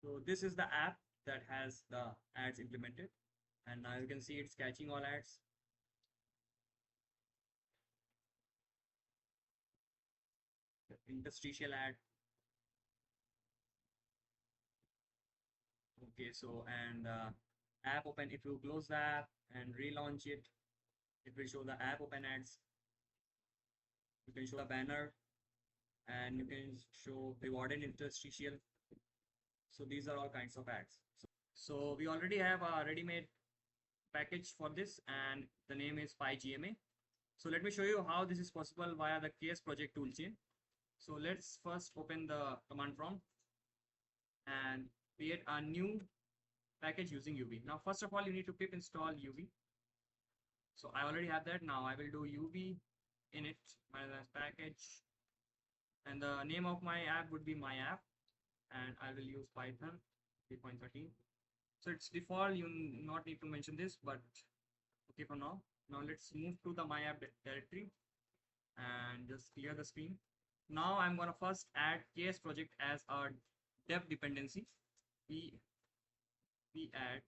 So this is the app that has the ads implemented, and now you can see it's catching all ads. The interstitial ad. Okay, so and app open. If you close the app and relaunch it, it will show the app open ads. You can show the banner, and you can show rewarded interstitial. So these are all kinds of ads. So we already have a ready-made package for this, and the name is PyGMA. So let me show you how this is possible via the KSProject toolchain. So let's first open the command prompt and create a new package using UV. Now, first of all, you need to pip install UV. So I already have that. Now I will do UV init minus package, and the name of my app would be my app, and I will use Python 3.13. So it's default. You not need to mention this, but okay for now. Now let's move to the my app directory and just clear the screen. Now I'm gonna first add KSProject as a dev dependency. We add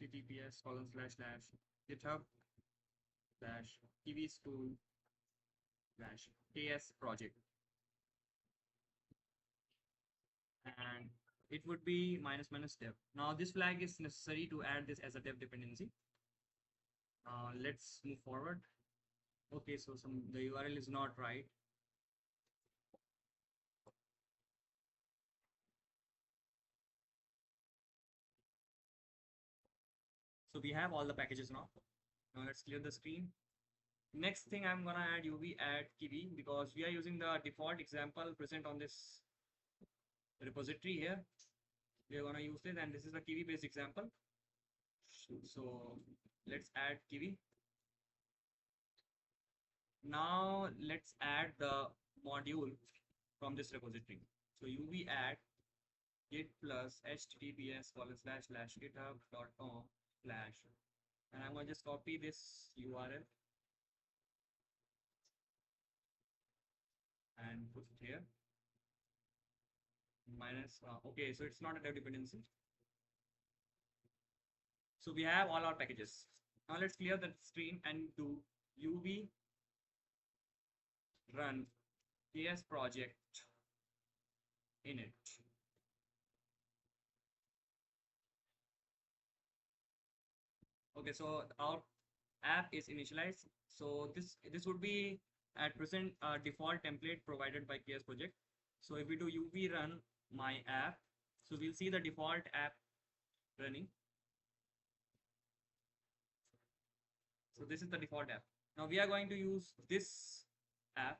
https://github/kivy school/KSProject, and it would be minus minus dev. Now this flag is necessary to add this as a dev dependency. Let's move forward. Okay, so the URL is not right. So we have all the packages now. Now let's clear the screen. Next thing I'm gonna add UV add Kivy, because we are using the default example present on this repository here. We are gonna use this, and this is a Kivy based example. So let's add Kivy. Now let's add the module from this repository. So UV add git plus https://github.com/ and I'm gonna just copy this URL and put it here. Minus okay, so it's not a dev dependency. So we have all our packages. Now let's clear the screen and do UV run KSProject init. Okay, so our app is initialized. So this would be at present default template provided by KSProject. So if we do UV run my app, so we'll see the default app running. So this is the default app. Now we are going to use this app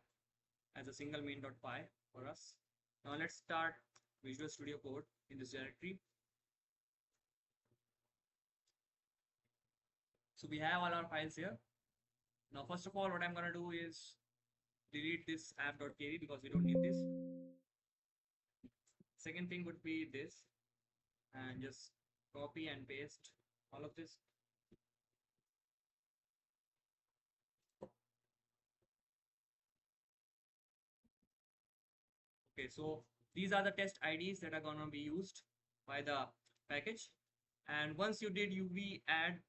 as a single main.py for us. Now let's start Visual Studio Code in this directory. So we have all our files here. Now first of all, what I'm gonna do is delete this app.kv because we don't need this. Second thing would be this, and just copy and paste all of this. Okay, so these are the test IDs that are gonna be used by the package. And once you did UV add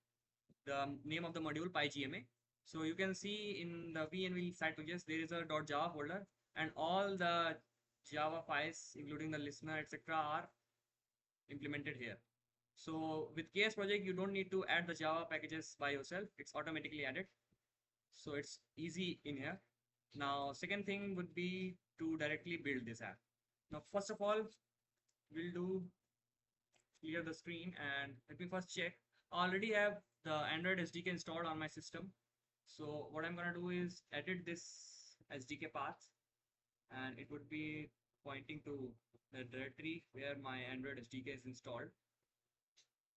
the name of the module PyGMA, so you can see in the VNV side pages there is a .java folder, and all the Java files, including the listener, etc., are implemented here. So with KSProject, you don't need to add the Java packages by yourself; it's automatically added. So it's easy in here. Now, second thing would be to directly build this app. Now, first of all, we'll do clear the screen and let me first check. I already have the Android SDK installed on my system. So what I'm gonna do is edit this SDK path, and it would be pointing to the directory where my Android SDK is installed.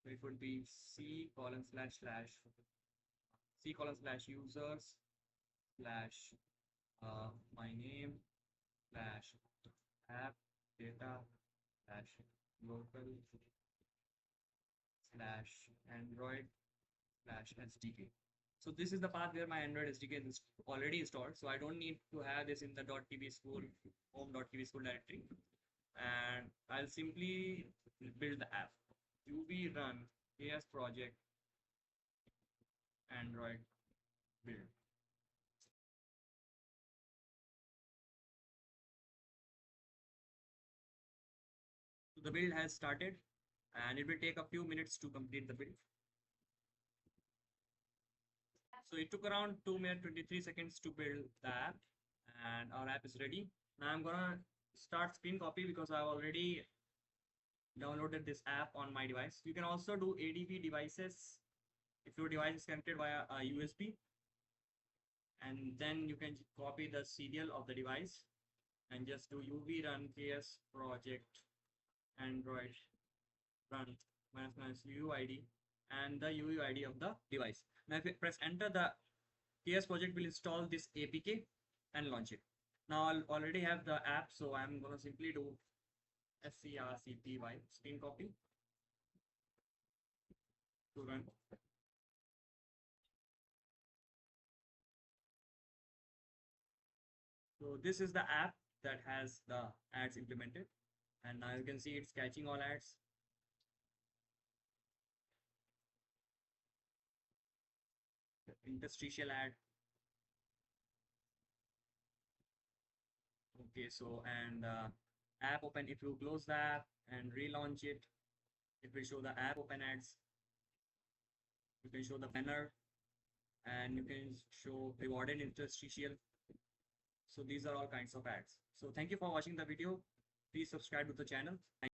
So it would be c://users slash my name slash app data slash local slash Android slash SDK. So this is the path where my Android SDK is already installed. So I don't need to have this in the .kv school home.kv school directory. and I'll simply build the app. UV run KSProject Android build. So the build has started and it will take a few minutes to complete the build. So it took around 2 minutes 23 seconds to build the app and our app is ready. Now I'm gonna start screen copy because I've already downloaded this app on my device. You can also do ADB devices if your device is connected via a USB, and then you can copy the serial of the device and just do UV run KSProject Android run minus UUID and the UUID of the device. Now if you press enter, the KSProject will install this APK and launch it. Now I'll already have the app, so I'm gonna simply do SCRCPY screen copy to run. So this is the app that has the ads implemented, and now you can see it's catching all ads. Interstitial ad. Okay, so and app open. If you close the app and relaunch it, it will show the app open ads. You can show the banner, and you can show rewarded interstitial. So these are all kinds of ads. So thank you for watching the video. Please subscribe to the channel.